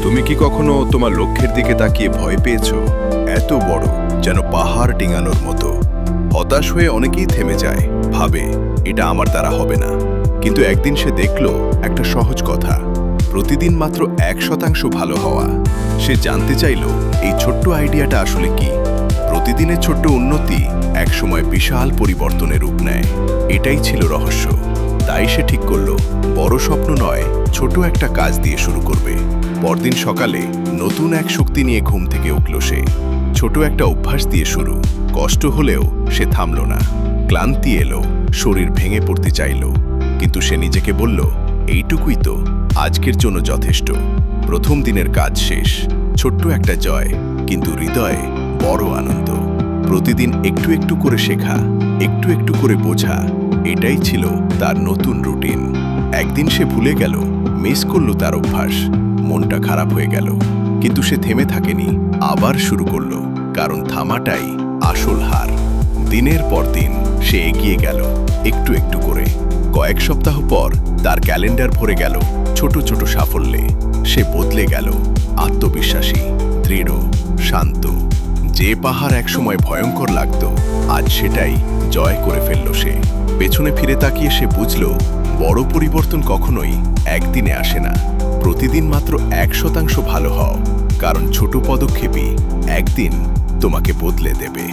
তুমি কি কখনো তোমার লক্ষ্যের দিকে তাকিয়ে ভয় পেয়েছো? এত বড়, যেন পাহাড় ডিঙানোর মতো। হতাশ হয়ে অনেকেই থেমে যায়, ভাবে এটা আমার দ্বারা হবে না। কিন্তু একদিন সে দেখল একটা সহজ কথা, প্রতিদিন মাত্র 1% ভালো হওয়া। সে জানতে চাইল এই ছোট্ট আইডিয়াটা আসলে কি। প্রতিদিনের ছোট্ট উন্নতি একসময় বিশাল পরিবর্তনের রূপ নেয়। এটাই ছিল রহস্য। তাই সে ঠিক করল, বড় স্বপ্ন নয়, ছোট একটা কাজ দিয়ে শুরু করবে। পরদিন সকালে নতুন এক শক্তি নিয়ে ঘুম থেকে উঠল সে। ছোট একটা অভ্যাস দিয়ে শুরু। কষ্ট হলেও সে থামল না। ক্লান্তি এলো, শরীর ভেঙে পড়তে চাইল, কিন্তু সে নিজেকে বলল, এইটুকুই তো আজকের জন্য যথেষ্ট। প্রথম দিনের কাজ শেষ। ছোট্ট একটা জয়, কিন্তু হৃদয়ে বড় আনন্দ। প্রতিদিন একটু একটু করে শেখা, একটু একটু করে বোঝা, এটাই ছিল তার নতুন রুটিন। একদিন সে ভুলে গেল, মিস করল তার অভ্যাস। মনটা খারাপ হয়ে গেল, কিন্তু সে থেমে থাকেনি, আবার শুরু করল, কারণ থামাটাই আসল হার। দিনের পর দিন সে এগিয়ে গেল, একটু একটু করে। কয়েক সপ্তাহ পর তার ক্যালেন্ডার ভরে গেল ছোট ছোট সাফল্যে। সে বদলে গেল, আত্মবিশ্বাসী, দৃঢ়, শান্ত। যে পাহাড় একসময় ভয়ঙ্কর লাগতো, আজ সেটাই জয় করে ফেলল সে। পেছনে ফিরে তাকিয়ে সে বুঝল, বড় পরিবর্তন কখনোই একদিনে আসে না। প্রতিদিন মাত্র 1% ভালো হও, কারণ ছোট পদক্ষেপই একদিন তোমাকে বদলে দেবে।